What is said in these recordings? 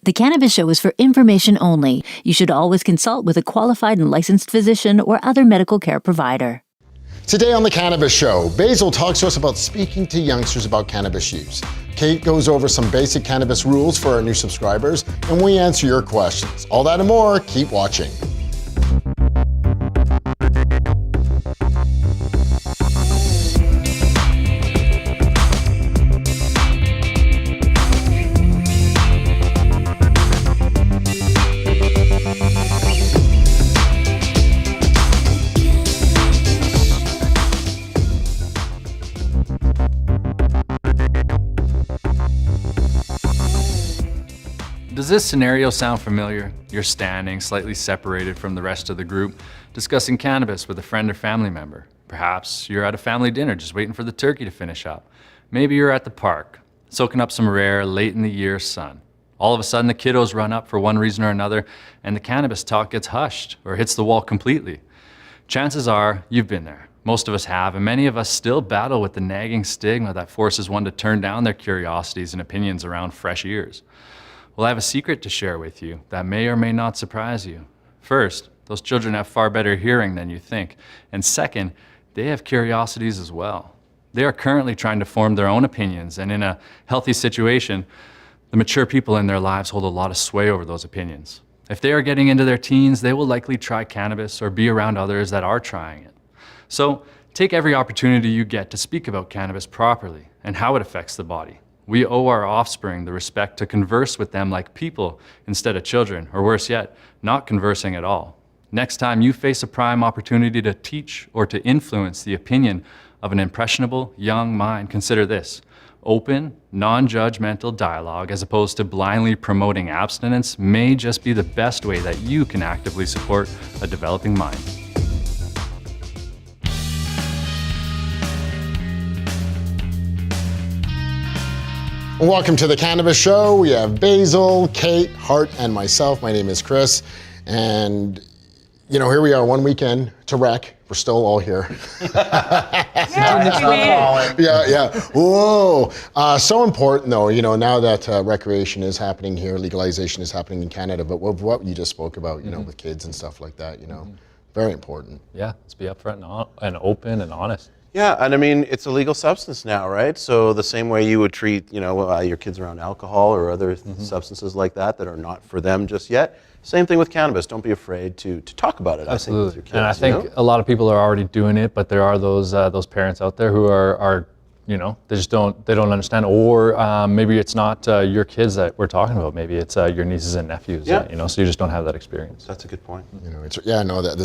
The Cannabis Show is for information only. You should always consult with a qualified and licensed physician or other medical care provider. Today on The Cannabis Show, Basil talks to us about speaking to youngsters about cannabis use. Kate goes over some basic cannabis rules for our new subscribers, and we answer your questions. All that and more, keep watching. Does this scenario sound familiar? You're standing, slightly separated from the rest of the group, discussing cannabis with a friend or family member. Perhaps you're at a family dinner just waiting for the turkey to finish up. Maybe you're at the park, soaking up some rare, late in the year sun. All of a sudden the kiddos run up for one reason or another, and the cannabis talk gets hushed or hits the wall completely. Chances are you've been there. Most of us have, and many of us still battle with the nagging stigma that forces one to turn down their curiosities and opinions around fresh ears. Well, I have a secret to share with you that may or may not surprise you. First, those children have far better hearing than you think. And second, they have curiosities as well. They are currently trying to form their own opinions, and in a healthy situation, the mature people in their lives hold a lot of sway over those opinions. If they are getting into their teens, they will likely try cannabis or be around others that are trying it. So take every opportunity you get to speak about cannabis properly and how it affects the body. We owe our offspring the respect to converse with them like people instead of children, or worse yet, not conversing at all. Next time you face a prime opportunity to teach or to influence the opinion of an impressionable young mind, consider this: open, non-judgmental dialogue as opposed to blindly promoting abstinence may just be the best way that you can actively support a developing mind. Welcome to The Cannabis Show. We have Basil, Kate, Hart, and myself. My name is Chris. And, you know, here we are, one weekend to rec. We're still all here. Yeah. Whoa. So important, though, you know, now that recreation is happening here, legalization is happening in Canada, but what you just spoke about, you know, with kids and stuff like that, you know, very important. Yeah, let's be upfront and open and honest. Yeah, and I mean, it's a legal substance now, right? So the same way you would treat, you know, your kids around alcohol or other substances like that that are not for them just yet. Same thing with cannabis. Don't be afraid to talk about it. Absolutely. I think, with your kids, and I think a lot of people are already doing it, but there are those parents out there who are you know, they don't understand, or maybe it's not your kids that we're talking about. Maybe it's your nieces and nephews. Yeah. You know, so you just don't have that experience. That's a good point. You know, that's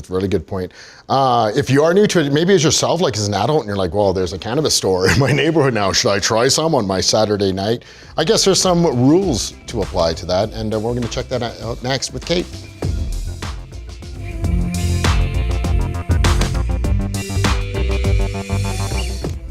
a really good point. If you are new to it, maybe as yourself, like as an adult, and you're like, well, there's a cannabis store in my neighborhood now. Should I try some on my Saturday night? I guess there's some rules to apply to that, and we're going to check that out next with Kate.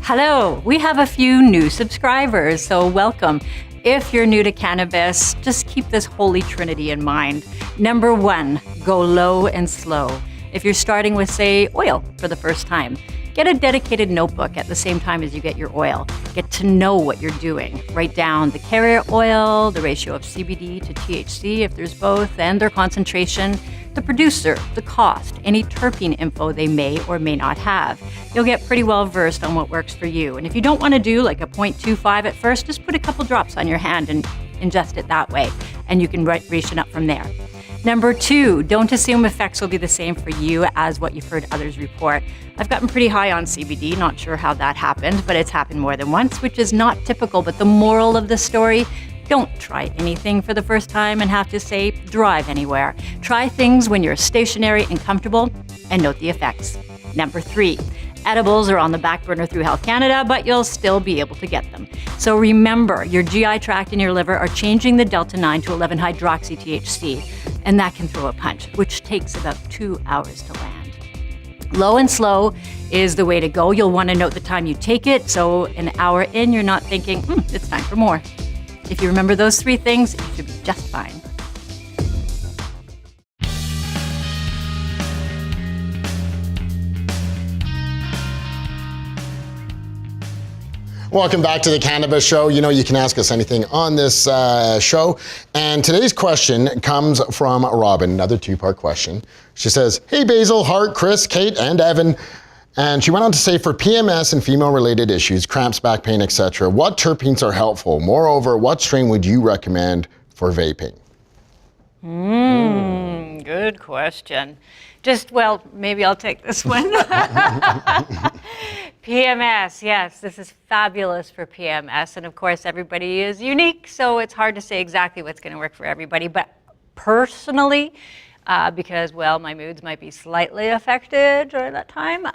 Hello, we have a few new subscribers, so welcome. If you're new to cannabis, just keep this holy trinity in mind. Number 1, go low and slow. If you're starting with, say, oil for the first time, get a dedicated notebook at the same time as you get your oil. Get to know what you're doing. Write down the carrier oil, the ratio of CBD to THC if there's both, and their concentration, the producer, the cost, any terpene info they may or may not have. You'll get pretty well versed on what works for you. And if you don't want to do like a 0.25 at first, just put a couple drops on your hand and ingest it that way, and you can ration up from there. Number 2, don't assume effects will be the same for you as what you've heard others report. I've gotten pretty high on CBD, not sure how that happened, but it's happened more than once, which is not typical. But the moral of the story, don't try anything for the first time and have to say, drive anywhere. Try things when you're stationary and comfortable, and note the effects. Number 3, edibles are on the back burner through Health Canada, but you'll still be able to get them. So remember, your GI tract and your liver are changing the delta-9 to 11-hydroxy-THC, and that can throw a punch, which takes about 2 hours to land. Low and slow is the way to go. You'll want to note the time you take it, so an hour in, you're not thinking, it's time for more. If you remember those 3 things, you should be just fine. Welcome back to the Cannabis Show. You know you can ask us anything on this show. And today's question comes from Robin, another two-part question. She says, hey Basil, Hart, Chris, Kate, and Evan. And she went on to say, for PMS and female-related issues, cramps, back pain, etc., what terpenes are helpful? Moreover, what strain would you recommend for vaping? Good question. Well, maybe I'll take this one. PMS, yes, this is fabulous for PMS. And of course, everybody is unique, so it's hard to say exactly what's going to work for everybody. But personally, because, well, my moods might be slightly affected during that time,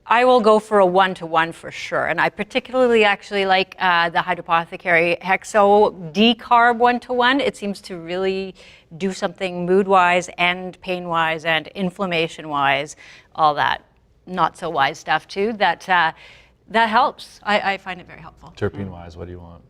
I will go for a 1-to-1 for sure. And I particularly actually like the Hydropothecary Hexo decarb 1-to-1. It seems to really do something mood-wise and pain-wise and inflammation-wise, all that not so wise stuff too, that helps. I find it very helpful. Terpene-wise, what do you want?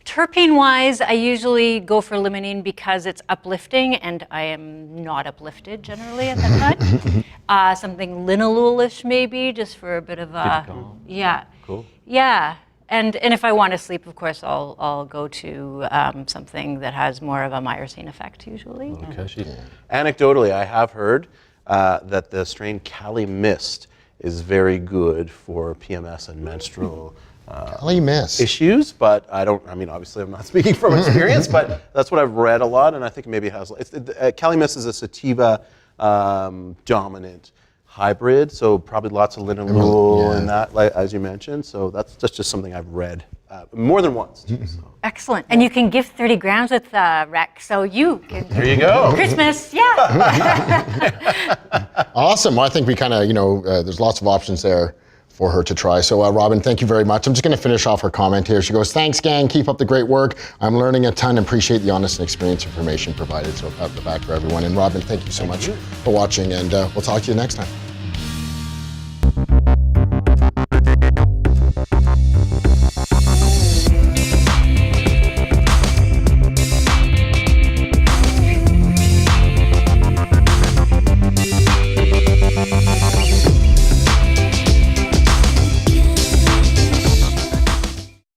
Terpene-wise, I usually go for limonene because it's uplifting, and I am not uplifted generally at that time. Something linalool-ish maybe, just for a bit of a... Yeah. Cool. Yeah. And if I want to sleep, of course, I'll go to something that has more of a myrcene effect usually. Okay. Anecdotally, I have heard that the strain Cali Mist is very good for PMS and menstrual issues, but obviously I'm not speaking from experience, but that's what I've read a lot, and I think maybe it has, Cali Mist is a sativa dominant hybrid, so probably lots of linalool in that, like, as you mentioned, so that's just something I've read more than once. Too, so. Excellent. And you can give 30 grams with rec, so you can... There you go. Christmas, yeah. Awesome. Well, I think we kind of, there's lots of options there for her to try. So Robin, thank you very much. I'm just going to finish off her comment here. She goes, thanks gang, keep up the great work. I'm learning a ton and appreciate the honest and experienced information provided. So pat the back for everyone. And Robin, thank you so much for watching, and we'll talk to you next time.